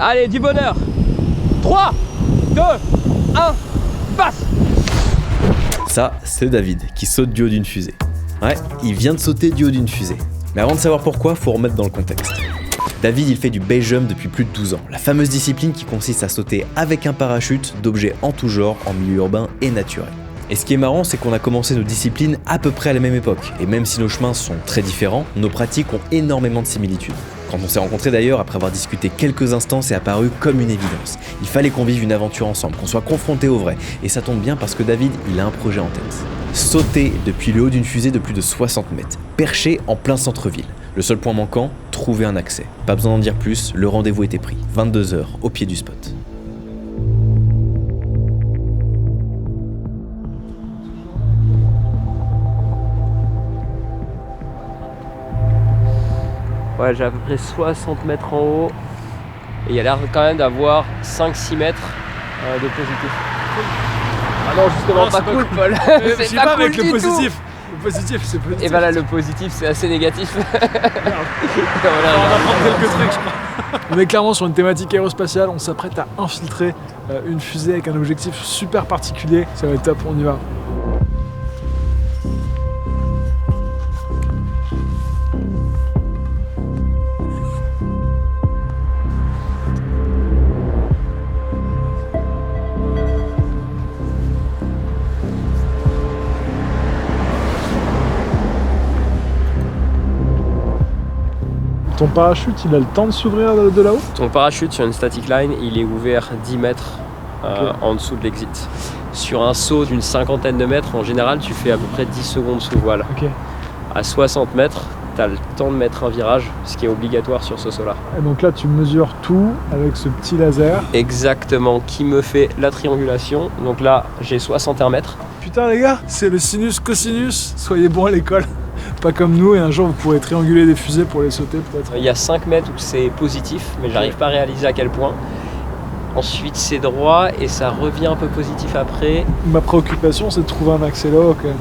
Allez, du bonheur. 3, 2, 1, passe. Ça, c'est David qui saute du haut d'une fusée. Ouais, il vient de sauter du haut d'une fusée. Mais avant de savoir pourquoi, faut remettre dans le contexte. David, il fait du base jump depuis plus de 12 ans, la fameuse discipline qui consiste à sauter avec un parachute d'objets en tout genre en milieu urbain et naturel. Et ce qui est marrant, c'est qu'on a commencé nos disciplines à peu près à la même époque, et même si nos chemins sont très différents, nos pratiques ont énormément de similitudes. Quand on s'est rencontrés d'ailleurs, après avoir discuté quelques instants, c'est apparu comme une évidence. Il fallait qu'on vive une aventure ensemble, qu'on soit confrontés au vrai, et ça tombe bien parce que David, il a un projet en tête. Sauter depuis le haut d'une fusée de plus de 60 mètres, perché en plein centre-ville. Le seul point manquant, trouver un accès. Pas besoin d'en dire plus, le rendez-vous était pris. 22h, au pied du spot. Ouais, j'ai à peu près 60 mètres en haut. Et il y a l'air quand même d'avoir 5-6 mètres de positif. Ah non, justement, pas cool, Paul. C'est pas avec le positif. Le positif, c'est positif. Et bah là, le positif, c'est assez négatif. On va apprendre quelques trucs, je crois. On est clairement sur une thématique aérospatiale. On s'apprête à infiltrer une fusée avec un objectif super particulier. Ça va être top, on y va. Ton parachute, il a le temps de s'ouvrir de là-haut? Ton parachute sur une static line, il est ouvert 10 mètres en dessous de l'exit. Sur un saut d'une cinquantaine de mètres, en général, tu fais à peu près 10 secondes sous voile. Okay. À 60 mètres, tu as le temps de mettre un virage, ce qui est obligatoire sur ce saut-là. Et donc là, tu mesures tout avec ce petit laser. Exactement, qui me fait la triangulation. Donc là, j'ai 61 mètres. Putain les gars, c'est le sinus cosinus. Soyez bons à l'école. Pas comme nous, et un jour vous pourrez trianguler des fusées pour les sauter peut-être. Il y a 5 mètres où c'est positif, mais j'arrive pas à réaliser à quel point. Ensuite c'est droit et ça revient un peu positif après. Ma préoccupation c'est de trouver un accès là-haut quand même.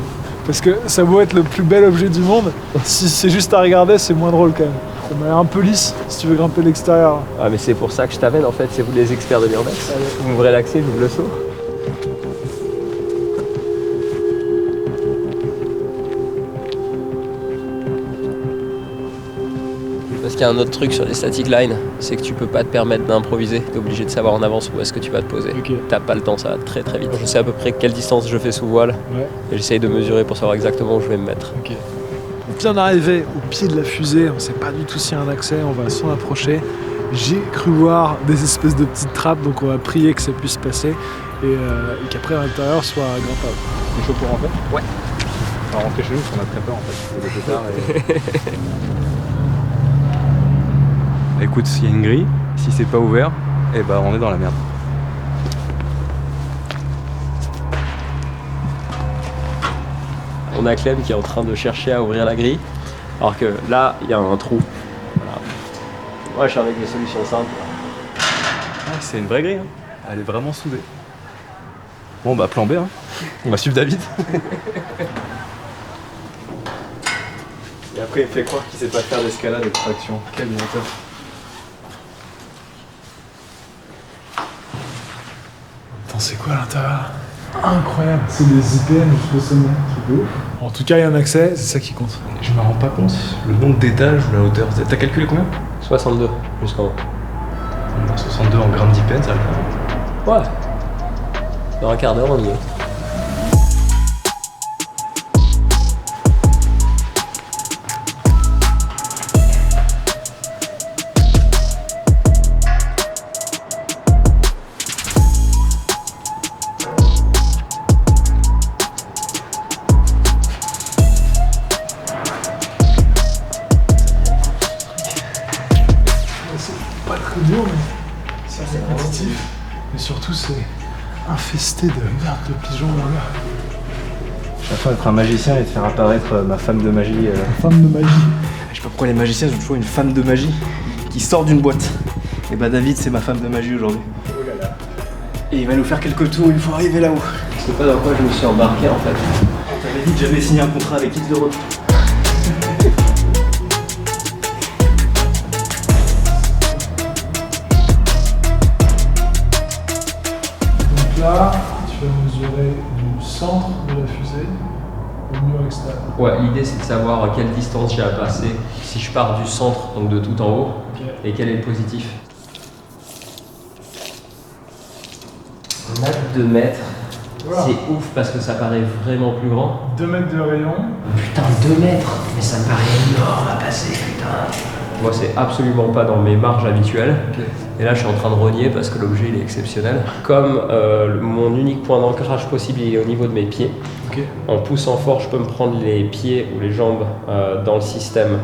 Parce que ça vaut être le plus bel objet du monde, si c'est juste à regarder c'est moins drôle quand même. On m'a l'air un peu lisse si tu veux grimper de l'extérieur. Ah mais c'est pour ça que je t'amène en fait, c'est vous les experts de l'urbex. Vous m'ouvrez l'accès, j'ouvre le saut. Parce qu'il y a un autre truc sur les static lines, c'est que tu peux pas te permettre d'improviser, t'es obligé de savoir en avance où est-ce que tu vas te poser. Okay. T'as pas le temps, ça va très très vite. Je sais à peu près quelle distance je fais sous voile, et j'essaye de mesurer pour savoir exactement où je vais me mettre. Okay. On vient d'arriver au pied de la fusée, on sait pas du tout s'il y a un accès, on va s'en approcher. J'ai cru voir des espèces de petites trappes, donc on va prier que ça puisse passer et qu'après à l'intérieur soit grimpable. C'est chaud pour rentrer? Ouais. On va rentrer chez nous parce qu'on a très peur en fait. Écoute, s'il y a une grille, si c'est pas ouvert, eh ben on est dans la merde. On a Clem qui est en train de chercher à ouvrir la grille, alors que là, il y a un trou. Voilà. Moi, je suis avec des solutions simples. Ah, c'est une vraie grille, hein. Elle est vraiment soudée. Bon bah plan B, hein. On va suivre David. Et après il me fait croire qu'il sait pas faire d'escalade et de traction. Quel menteur. Attends, c'est quoi à l'intérieur? Incroyable, c'est des IPM jusqu'au sommet, c'est de ouf. En tout cas, il y a un accès, c'est ça qui compte. Je me rends pas compte le nombre d'étages ou la hauteur. T'as calculé combien? 62 jusqu'en haut. 62 en grammes d'IPN, ça va le faire. Ouais. Dans un quart d'heure, on y est. Pas très dur, mais c'est assez répétitif. Mais surtout, c'est infesté de merde de pigeons là. J'ai l'impression d'être un magicien et de faire apparaître ma femme de magie. Femme de magie. Je sais pas pourquoi les magiciens ont toujours une femme de magie qui sort d'une boîte. Et bah David, c'est ma femme de magie aujourd'hui. Oh là là. Et il va nous faire quelques tours une fois arrivé là-haut. Je sais pas dans quoi je me suis embarqué en fait. T'avais dit que j'avais signé un contrat avec Yves de Roth. ça, tu vas mesurer du centre de la fusée au mur extérieur. Ouais, l'idée c'est de savoir quelle distance j'ai à passer si je pars du centre, donc de tout en haut, et quel est le positif. Là, 2 mètres, Voilà. c'est ouf parce que ça paraît vraiment plus grand. 2 mètres de rayon. Putain, 2 mètres, mais ça me paraît énorme à passer, putain. Moi, c'est absolument pas dans mes marges habituelles. Et là, je suis en train de rogner parce que l'objet il est exceptionnel. Comme mon unique point d'ancrage possible il est au niveau de mes pieds, en poussant fort, je peux me prendre les pieds ou les jambes dans le système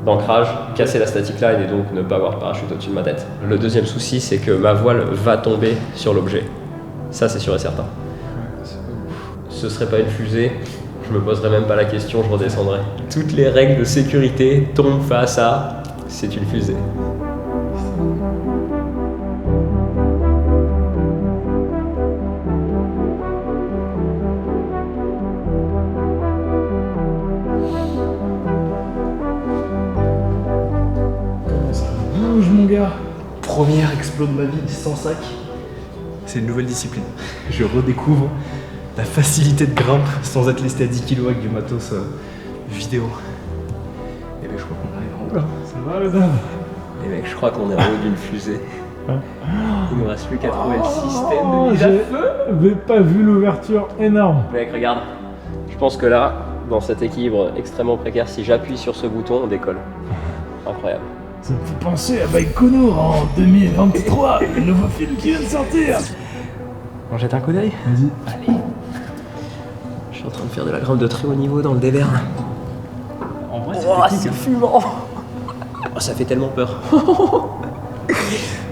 d'ancrage, casser la statique line et donc ne pas avoir de parachute au-dessus de ma tête. Le deuxième souci, c'est que ma voile va tomber sur l'objet. Ça, c'est sûr et certain. Ce serait pas une fusée, je me poserais même pas la question, je redescendrais. Toutes les règles de sécurité tombent face à c'est une fusée. Ça bouge, mon gars. Premier exploit de ma vie sans sac. C'est une nouvelle discipline. Je redécouvre la facilité de grimpe sans être lesté à 10 kg avec du matos vidéo. Et bien je crois qu'on arrive en haut. Ça va, le dame? Les mecs, je crois qu'on est en haut d'une fusée. Il nous reste plus qu'à trouver le système de mise à feu. J'avais pas vu l'ouverture énorme. Mec, regarde. Je pense que là, dans cet équilibre extrêmement précaire, si j'appuie sur ce bouton, on décolle. Incroyable. Ça me fait penser à Baïkonour en 2023, le nouveau film qui vient de sortir. On jette un coup d'œil? Vas-y. Allez. Je suis en train de faire de la grimpe de très haut niveau dans le dévers. En vrai, C'est fumant. Oh, ça fait tellement peur.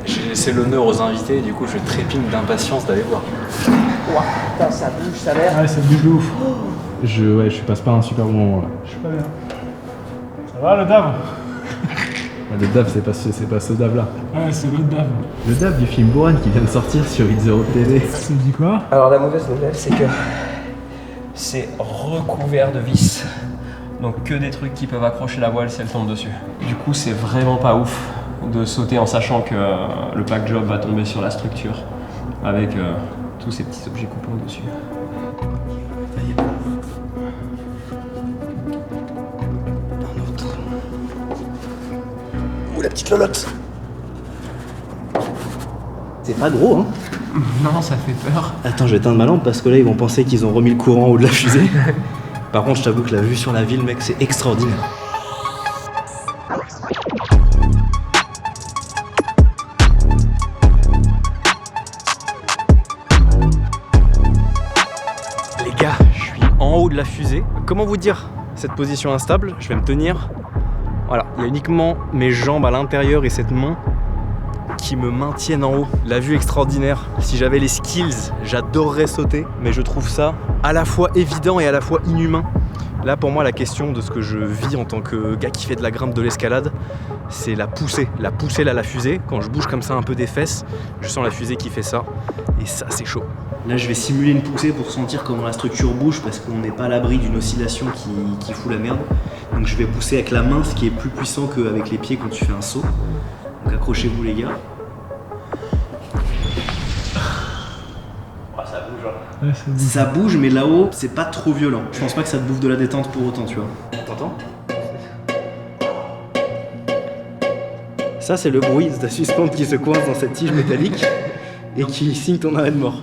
J'ai laissé l'honneur aux invités et du coup je trépigne d'impatience d'aller voir. Ouah, putain, ça bouge, ça a l'air. Ouais, ça bouge de ouf. Je passe pas un super bon moment là. Je suis pas bien. Ça va, le dame? Le DAV, c'est pas ce DAV là. Ouais, c'est le dame. Le DAV du film Boran qui vient de sortir sur It's Zero TV. Ça me dit quoi? Alors la mauvaise nouvelle, c'est que c'est recouvert de vis. Donc que des trucs qui peuvent accrocher la voile si elle tombe dessus. Du coup, c'est vraiment pas ouf de sauter en sachant que le pack job va tomber sur la structure avec tous ces petits objets coupants dessus. Ouh, la petite lolotte. C'est pas gros, hein. Non, ça fait peur. Attends, je vais éteindre ma lampe parce que là, ils vont penser qu'ils ont remis le courant en haut de la fusée. Par contre, je t'avoue que la vue sur la ville, mec, c'est extraordinaire. Les gars, je suis en haut de la fusée. Comment vous dire cette position instable? Je vais me tenir. Voilà, il y a uniquement mes jambes à l'intérieur et cette main qui me maintiennent en haut. La vue extraordinaire. Si j'avais les skills, j'adorerais sauter, mais je trouve ça à la fois évident et à la fois inhumain. Là, pour moi, la question de ce que je vis en tant que gars qui fait de la grimpe, de l'escalade, c'est la poussée. La poussée là, la fusée. Quand je bouge comme ça un peu des fesses, je sens la fusée qui fait ça. Et ça, c'est chaud. Là, je vais simuler une poussée pour sentir comment la structure bouge parce qu'on n'est pas à l'abri d'une oscillation qui fout la merde. Donc, je vais pousser avec la main, ce qui est plus puissant qu'avec les pieds quand tu fais un saut. Donc, accrochez-vous, les gars. Ouais, ça bouge. Ça bouge, mais là-haut, c'est pas trop violent. Je pense pas que ça te bouffe de la détente pour autant, tu vois. T'entends? Ça, c'est le bruit de ta suspente qui se coince dans cette tige métallique et qui signe ton arrêt de mort.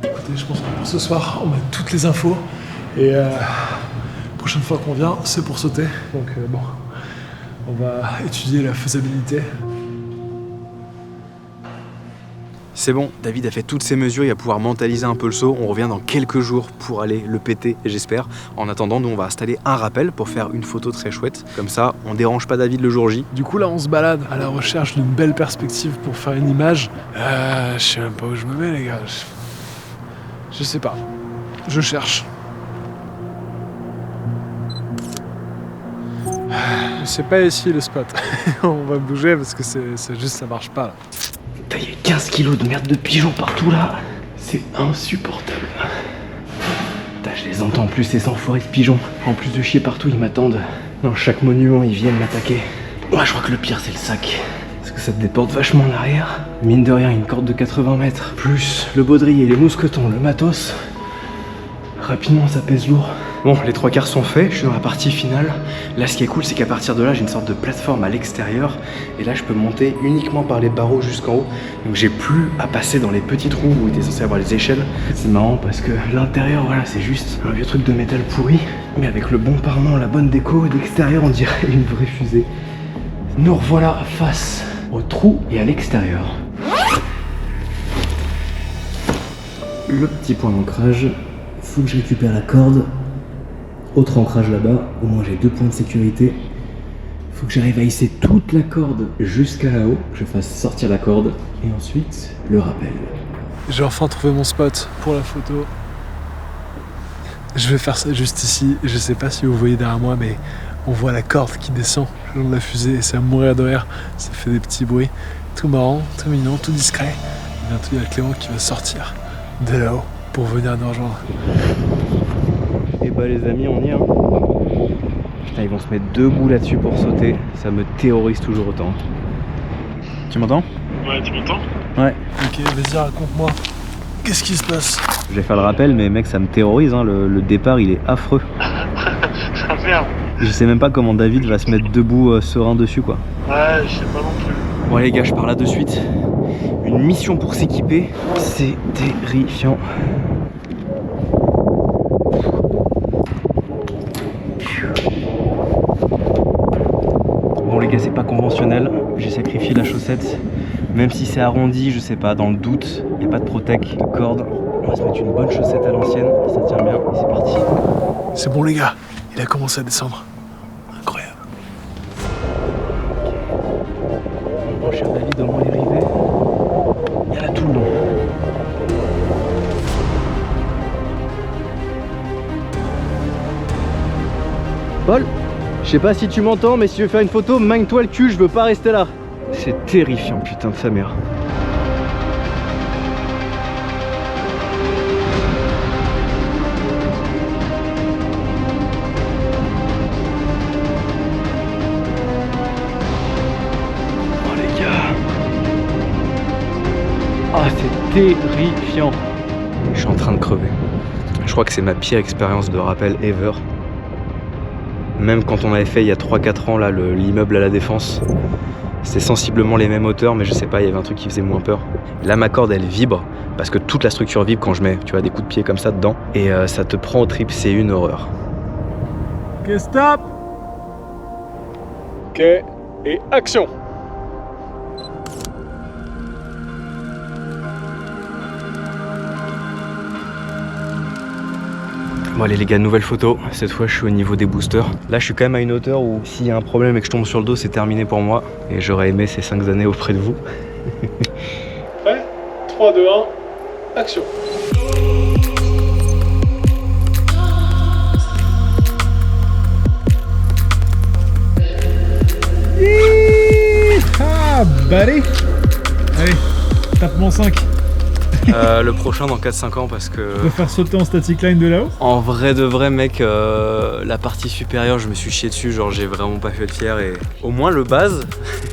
Écoutez, je pense que pour ce soir, on a toutes les infos. Et prochaine fois qu'on vient, c'est pour sauter. Donc bon, on va étudier la faisabilité. C'est bon, David a fait toutes ses mesures, il va pouvoir mentaliser un peu le saut. On revient dans quelques jours pour aller le péter, j'espère. En attendant, nous on va installer un rappel pour faire une photo très chouette. Comme ça, on dérange pas David le jour J. Du coup là on se balade à la recherche d'une belle perspective pour faire une image. Je sais même pas où je me mets les gars. Je sais pas. Je cherche. C'est pas ici le spot. On va bouger parce que c'est juste ça marche pas là. Putain, il y a 15 kilos de merde de pigeons partout là. C'est insupportable. Putain, je les entends plus ces enfoirés de pigeons. En plus de chier partout, ils m'attendent. Dans chaque monument, ils viennent m'attaquer. Moi, je crois que le pire, c'est le sac. parce que ça te déporte vachement en arrière. Mine de rien, une corde de 80 mètres, plus le baudrier, les mousquetons, le matos. Rapidement, ça pèse lourd. Bon, les 3/4 sont faits, je suis dans la partie finale. Là, ce qui est cool, c'est qu'à partir de là, j'ai une sorte de plateforme à l'extérieur. Et là, je peux monter uniquement par les barreaux jusqu'en haut. Donc, j'ai plus à passer dans les petits trous où il était censé avoir les échelles. C'est marrant parce que l'intérieur, voilà, c'est juste un vieux truc de métal pourri. Mais avec le bon parement, la bonne déco, d'extérieur, on dirait une vraie fusée. Nous revoilà face au trou et à l'extérieur. Le petit point d'ancrage. Faut que je récupère la corde. Autre ancrage là-bas, au moins j'ai 2 points de sécurité. Faut que j'arrive à hisser toute la corde jusqu'à là-haut, que je fasse sortir la corde, et ensuite le rappel. J'ai enfin trouvé mon spot pour la photo. Je vais faire ça juste ici. Je sais pas si vous voyez derrière moi, mais on voit la corde qui descend le long de la fusée et c'est à mourir de rire. Ça fait des petits bruits. Tout marrant, tout mignon, tout discret. Et bientôt il y a Clément qui va sortir de là-haut pour venir nous rejoindre. Et bah les amis, on y est hein. Putain, ils vont se mettre debout là-dessus pour sauter. Ça me terrorise toujours autant. Tu m'entends? Ouais, tu m'entends? Ouais. Ok, vas-y, raconte-moi. Qu'est-ce qui se passe? Je vais faire le rappel, mais mec, ça me terrorise hein. Le départ, il est affreux. Ah merde. Je sais même pas comment David va se mettre debout serein dessus quoi. Ouais, je sais pas non plus. Bon les gars, je pars là de suite. Une mission pour s'équiper, c'est terrifiant. Bon les gars, c'est pas conventionnel, j'ai sacrifié la chaussette. Même si c'est arrondi, je sais pas, dans le doute, il n'y a pas de protec, de corde. On va se mettre une bonne chaussette à l'ancienne, ça tient bien, et c'est parti. C'est bon les gars, il a commencé à descendre. Incroyable. Mon cher David, au moins les rivets. Il y a là tout le long. Paul, je sais pas si tu m'entends, mais si tu veux faire une photo, magne-toi le cul, je veux pas rester là. C'est terrifiant, putain de sa mère. Oh les gars. Ah, c'est terrifiant. Je suis en train de crever. Je crois que c'est ma pire expérience de rappel ever. Même quand on avait fait il y a 3-4 ans là l'immeuble à la Défense, c'était sensiblement les mêmes hauteurs, mais je sais pas, il y avait un truc qui faisait moins peur. Là ma corde elle vibre, parce que toute la structure vibre quand je mets, tu vois, des coups de pied comme ça dedans, et ça te prend au trip, c'est une horreur. Ok, stop. Ok, et action. Bon allez les gars, nouvelle photo, cette fois je suis au niveau des boosters. Là je suis quand même à une hauteur où s'il y a un problème et que je tombe sur le dos, c'est terminé pour moi. Et j'aurais aimé ces 5 années auprès de vous. Prêt? 3, 2, 1, action. Ah, buddy. Allez, tape mon 5. Le prochain dans 4-5 ans parce que... De faire sauter en static line de là-haut? En vrai de vrai mec, la partie supérieure je me suis chié dessus, genre j'ai vraiment pas fait de fier et... Au moins le base,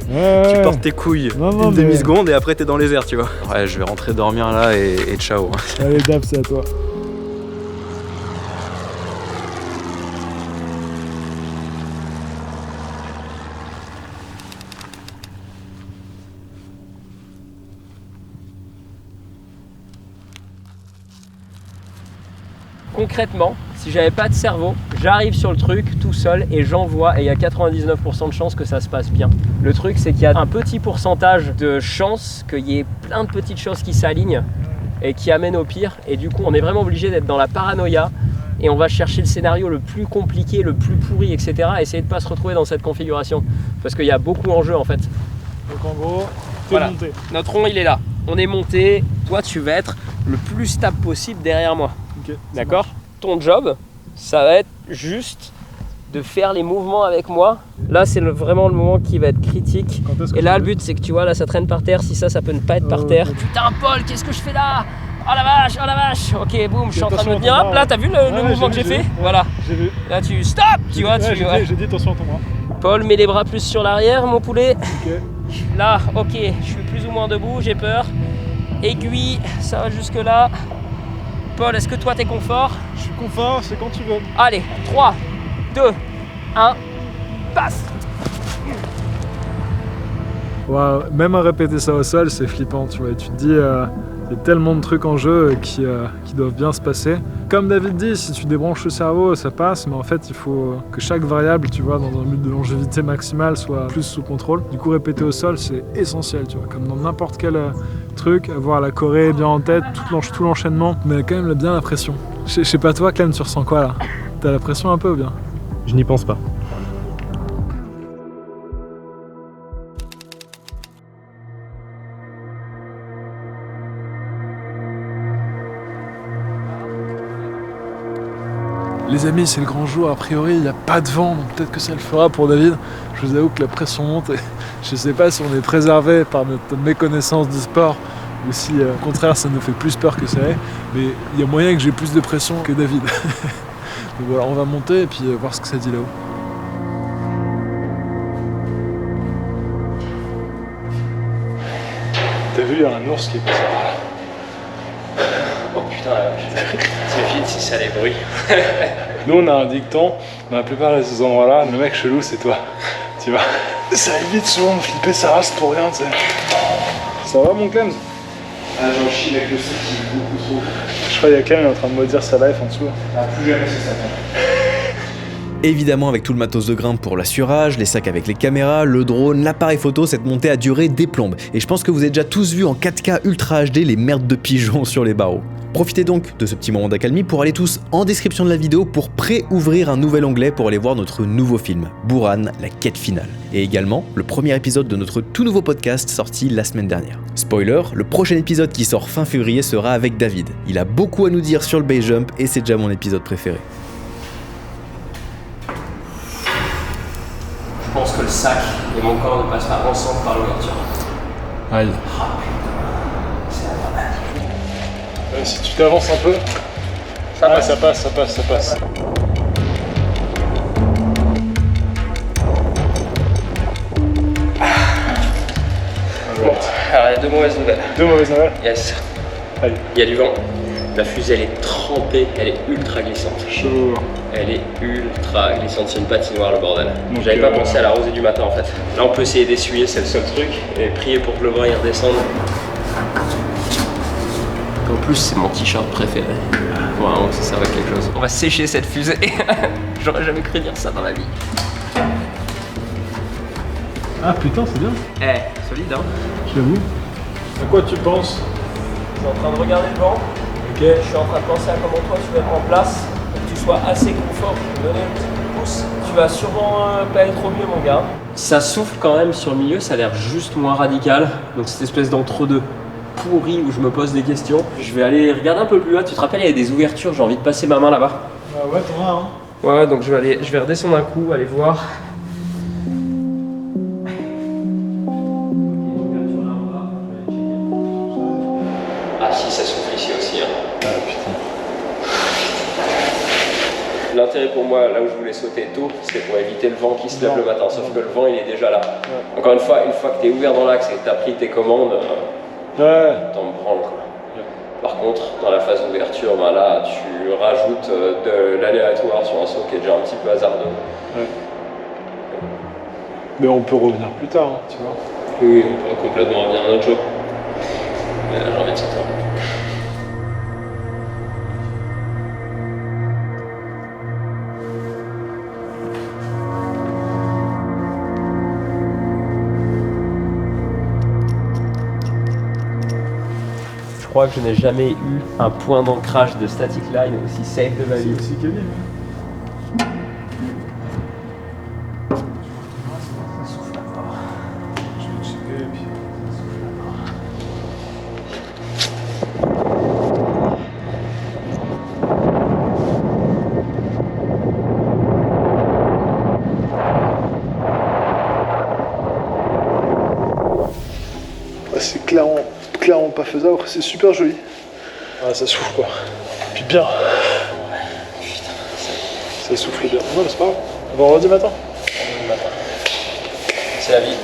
tu portes tes couilles Non, une demi-seconde et après t'es dans les airs tu vois. Ouais je vais rentrer dormir là et ciao. Allez Dab, c'est à toi. Concrètement, si j'avais pas de cerveau, j'arrive sur le truc tout seul et j'envoie et il y a 99% de chances que ça se passe bien. Le truc c'est qu'il y a un petit pourcentage de chances qu'il y ait plein de petites choses qui s'alignent et qui amènent au pire et du coup on est vraiment obligé d'être dans la paranoïa et on va chercher le scénario le plus compliqué, le plus pourri, etc. et essayer de pas se retrouver dans cette configuration parce qu'il y a beaucoup en jeu en fait. Donc en gros, t'es Voilà. monté. Notre rond il est là, on est monté, toi tu vas être le plus stable possible derrière moi. Ok, D'accord? Ton job, ça va être juste de faire les mouvements avec moi. Là, c'est vraiment le moment qui va être critique. Quand est-ce que Et là, tu le veux but, c'est que tu vois, là, ça traîne par terre. Si ça peut ne pas être par Oh, terre. ok. Putain, Paul, qu'est-ce que je fais là? Oh la vache, oh la vache. Ok, boum, je suis en train de me Attention tenir. à ton Hop, bras, là, t'as vu le ouais, mouvement que j'ai fait? vu. Voilà. J'ai vu. Là, tu stop. Tu vois, Ouais, ouais. j'ai dit attention à ton bras. Paul, mets les bras plus sur l'arrière, mon poulet. Ok. Là, ok, je suis plus ou moins debout, j'ai peur. Aiguille, ça va jusque là. Paul, est-ce que toi t'es confort? Je suis confort, c'est quand tu veux. Allez, 3, 2, 1, passe. Ouais, même à répéter ça au sol, c'est flippant, tu vois. Tu te dis, il y a tellement de trucs en jeu qui doivent bien se passer. Comme David dit, si tu débranches le cerveau, ça passe, mais en fait, il faut que chaque variable, tu vois, dans un but de longévité maximale, soit plus sous contrôle. Du coup, répéter au sol, c'est essentiel, tu vois. Comme dans n'importe quel truc, avoir la choré bien en tête, tout l'enchaînement, mais quand même bien la pression. Je sais pas toi, Clem, tu ressens quoi là? T'as la pression un peu ou bien? Je n'y pense pas. Les amis, c'est le grand jour, a priori, il n'y a pas de vent, donc peut-être que ça le fera pour David. Je vous avoue que la pression monte et je sais pas si on est préservé par notre méconnaissance du sport ou si au contraire ça nous fait plus peur que ça est, mais il y a moyen que j'ai plus de pression que David. Donc voilà, on va monter et puis voir ce que ça dit là-haut. T'as vu, il y a un ours qui est passé par là. Oh putain, t'imagines si ça les bruit. Nous on a un dicton, dans la plupart de ces endroits-là, le mec chelou c'est toi, tu vois. Ça évite souvent de flipper sa race pour rien, tu sais. Ça va mon Clem? Ah, j'en chie avec le sac qui est beaucoup trop. Je crois qu'il y a Clem qui est en train de maudire sa life en dessous. Ah, plus jamais c'est ça. Évidemment, avec tout le matos de grimpe pour l'assurage, les sacs avec les caméras, le drone, l'appareil photo, cette montée a duré des plombes. Et je pense que vous avez déjà tous vu en 4K Ultra HD les merdes de pigeons sur les barreaux. Profitez donc de ce petit moment d'accalmie pour aller tous en description de la vidéo pour pré-ouvrir un nouvel onglet pour aller voir notre nouveau film, Buran, la quête finale. Et également, le premier épisode de notre tout nouveau podcast sorti la semaine dernière. Spoiler, le prochain épisode qui sort fin février sera avec David. Il a beaucoup à nous dire sur le base jump et c'est déjà mon épisode préféré. Je pense que le sac et mon corps ne passent pas ensemble par l'ouverture. Aïe. C'est la bordade. Si tu t'avances un peu, ça passe. Bon, alors il y a deux mauvaises nouvelles. Deux mauvaises nouvelles. Yes. Aïe. Il y a du vent. La fusée elle est trempée, elle est ultra glissante. Chaud. Elle est ultra glissante, c'est une patinoire le bordel. Donc, J'avais pas pensé à la rosée du matin en fait. Là on peut essayer d'essuyer, c'est le seul truc, et prier pour que le vent y redescende. En plus c'est mon t-shirt préféré. Vraiment ça servait à quelque chose. On va sécher cette fusée. J'aurais jamais cru dire ça dans ma vie. Ah putain, c'est bien. Eh, solide hein. J'avoue. À quoi tu penses? Je suis en train de regarder le vent. Ok. Je suis en train de penser à comment toi tu vas être en place. Pour que tu sois assez confort pour me donner un petit coup de pouce. Tu vas sûrement pas être au mieux mon gars. Ça souffle quand même sur le milieu, ça a l'air juste moins radical. Donc cette espèce d'entre-deux pourri où je me pose des questions. Je vais aller regarder un peu plus bas. Tu te rappelles, il y a des ouvertures, j'ai envie de passer ma main là-bas. Ah ouais, t'en as hein. Ouais, donc je vais redescendre un coup, aller voir. Ah si, ça souffle ici aussi. Hein. Ah putain. L'intérêt pour moi, là où je voulais sauter tôt, c'était pour éviter le vent qui se lève le matin. Sauf que le vent, il est déjà là. Ouais. Encore une fois que tu es ouvert dans l'axe et que tu as pris tes commandes, t'en branles quoi. Ouais. Par contre, dans la phase d'ouverture, ben là, tu rajoutes de l'aléatoire sur un saut qui est déjà un petit peu hasardeux. Ouais. Mais on peut revenir plus tard, hein, tu vois. Oui, on peut complètement revenir un autre jour. Mais là, j'ai envie de sauter. Je crois que je n'ai jamais eu un point d'ancrage de static line aussi safe de ma vie. C'est aussi Kevin. Ça souffle là-bas. Je vais checker et puis. C'est clairement pas faisable, c'est super joli. Ah, ça souffle quoi. Puis bien. Putain, Ça souffle bien. Non, mais c'est pas grave. On va redire matin. c'est la vie.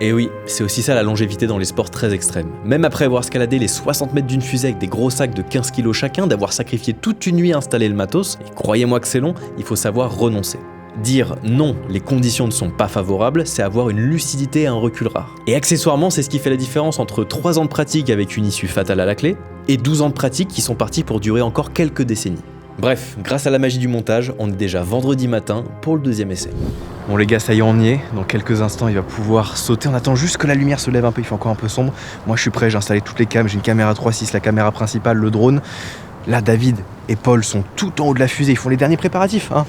Et oui, c'est aussi ça la longévité dans les sports très extrêmes. Même après avoir escaladé les 60 mètres d'une fusée avec des gros sacs de 15 kg chacun, d'avoir sacrifié toute une nuit à installer le matos, et croyez-moi que c'est long, il faut savoir renoncer. Dire non, les conditions ne sont pas favorables, c'est avoir une lucidité et un recul rare. Et accessoirement, c'est ce qui fait la différence entre 3 ans de pratique avec une issue fatale à la clé, et 12 ans de pratique qui sont partis pour durer encore quelques décennies. Bref, grâce à la magie du montage, on est déjà vendredi matin pour le deuxième essai. Bon les gars, ça y est, on y est. Dans quelques instants, il va pouvoir sauter. On attend juste que la lumière se lève un peu, il fait encore un peu sombre. Moi je suis prêt, j'ai installé toutes les cams, j'ai une caméra 3.6, la caméra principale, le drone. Là, David et Paul sont tout en haut de la fusée, ils font les derniers préparatifs, hein.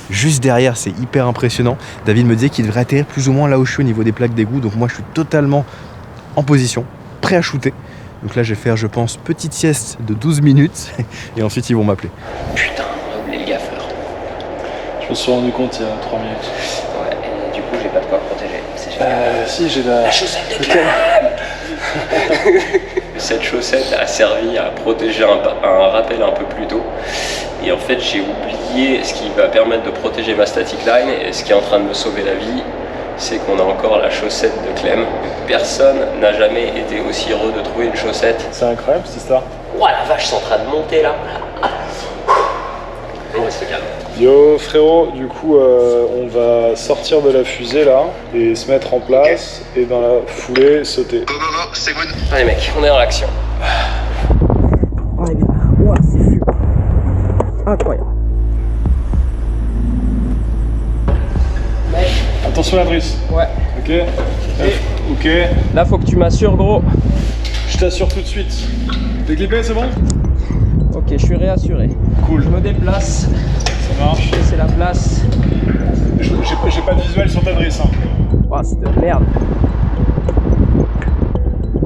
Juste derrière, c'est hyper impressionnant. David me disait qu'il devrait atterrir plus ou moins là où je suis au niveau des plaques d'égout, donc moi je suis totalement en position, prêt à shooter. Donc là je vais faire, je pense, petite sieste de 12 minutes et ensuite ils vont m'appeler. Putain, on a oublié le gaffeur. Je me suis rendu compte il y a 3 minutes. Ouais, et du coup, j'ai pas de quoi protéger. C'est génial. Si, j'ai la chaussette de Clem. Cette chaussette a servi à protéger un rappel un peu plus tôt. Et en fait, j'ai oublié ce qui va permettre de protéger ma static line. Et ce qui est en train de me sauver la vie, c'est qu'on a encore la chaussette de Clem. Personne n'a jamais été aussi heureux de trouver une chaussette. C'est incroyable cette histoire. Ouah, la vache, c'est en train de monter là. On reste calme. Yo frérot, du coup on va sortir de la fusée là et se mettre en place et dans la foulée sauter. Go, c'est good. Allez mec, on est dans l'action. On est bien. Ouah, c'est fou. Incroyable. Mec, Attention la drisse. ouais. Ok. Ok. Là, faut que tu m'assures, gros. Je t'assure tout de suite. T'es clippé, c'est bon? Ok, je suis réassuré. Cool. Je me déplace. Ça marche. C'est la place. J'ai pas de visuel sur ta drisse. Hein. Oh, c'est de merde.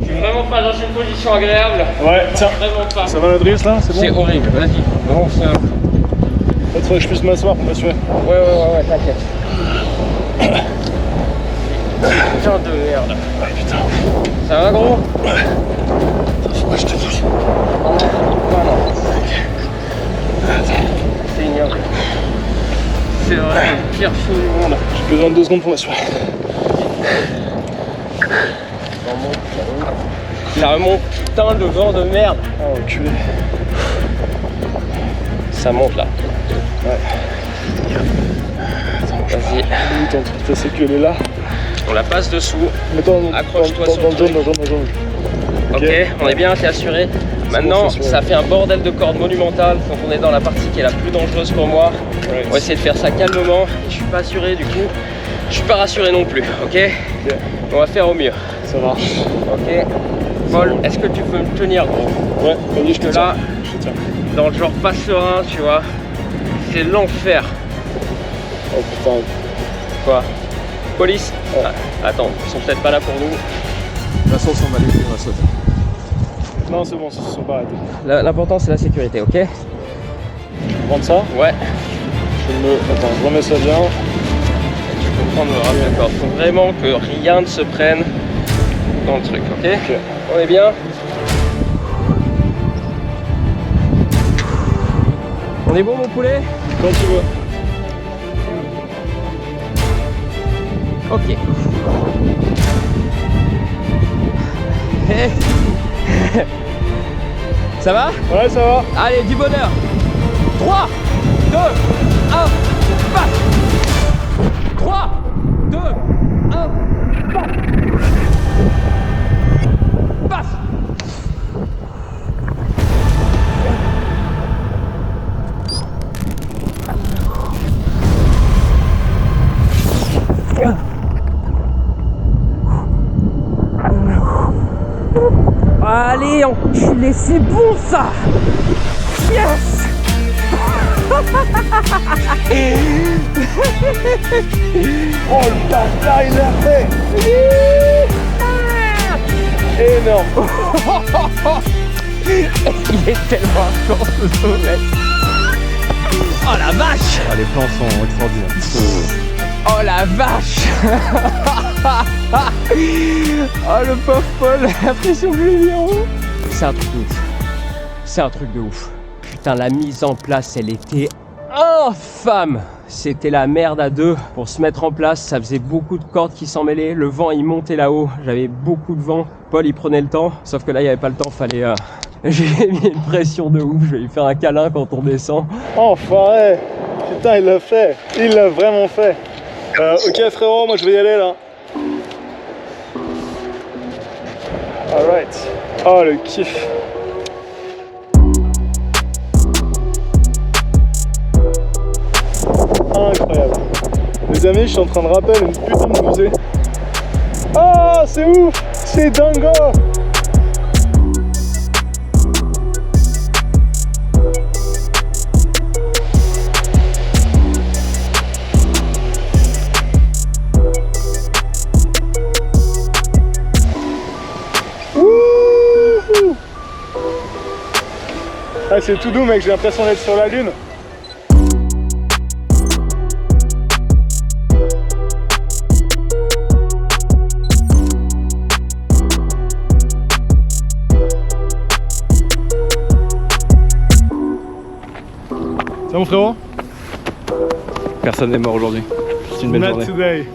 Je suis vraiment pas dans une position agréable. Ouais, tiens. Vraiment pas. Ça va la drisse là? C'est bon? C'est horrible, vas-y. Bon, ça. Il faudrait que je puisse m'asseoir pour m'assurer. Ouais, t'inquiète. Putain de merde. Ouais, putain. Ça va, gros? Faut que je te dise. Voilà. C'est ignoble. C'est vraiment le pire chose du monde. J'ai besoin de 2 secondes pour m'assurer. Là, mon putain de vent de merde. Ah, enculé. Ça monte là. Ouais. Vas-y. Attends, ta sécu elle est là. On la passe dessous. Accroche-toi sur dans le le jaune, truc. dans le jaune. Ok, on est bien, t'es assuré. Maintenant, bon, c'est sûr. ça fait un bordel de cordes monumental, donc on est dans la partie qui est la plus dangereuse pour moi. Ouais. On va essayer de faire ça calmement. Je suis pas assuré du coup. Je suis pas rassuré non plus, ok? On va faire au mieux. Ça marche. Ok. Paul, est-ce que tu peux me tenir, gros? Ouais, vas-y, je te Parce que tiens. là, Je te tiens. dans le genre pas serein, tu vois, c'est l'enfer. Oh putain. Quoi? Police? Ouais. Ah, attends, ils sont peut-être pas là pour nous. De toute façon, on va aller, on va sauter. Non, c'est bon, ils se sont pas arrêtés. L'important c'est la sécurité, ok? Je vais prendre ça. Ouais. Attends, je remets ça bien. Tu peux prendre le rappel d'accord. Faut vraiment que rien ne se prenne dans le truc, ok? On est bien? On est bon mon poulet? Quand tu veux. Ok. Hey. Ça va? Ouais, ça va. Allez, du bonheur. 3, 2, 1, passe. 3, 2, 1, passe. Allez, enculé, c'est bon ça. Yes. Oh le bâtard, il l'a fait. Énorme. Il est tellement fort ce sommet. Oh la vache. Ah, les plans sont extraordinaires. Oh la vache. Oh le pauvre Paul, la pression que j'ai mis en haut. C'est un truc de ouf. C'est un truc de ouf. Putain, la mise en place, elle était infâme. C'était la merde à deux pour se mettre en place. Ça faisait beaucoup de cordes qui s'en mêlaient. Le vent, il montait là-haut. J'avais beaucoup de vent. Paul, il prenait le temps. Sauf que là, il n'y avait pas le temps. Fallait... J'ai mis une pression de ouf. Je vais lui faire un câlin quand on descend. Enfoiré! Putain, il l'a fait! Il l'a vraiment fait! Ok frérot, moi je vais y aller là. Alright. Oh le kiff. Incroyable. Les amis, je suis en train de rappeler une putain de fusée. Ah, c'est ouf! C'est dingo! Ah, c'est tout doux mec, j'ai l'impression d'être sur la lune. C'est bon frérot? Personne n'est mort aujourd'hui. C'est une belle journée. Today.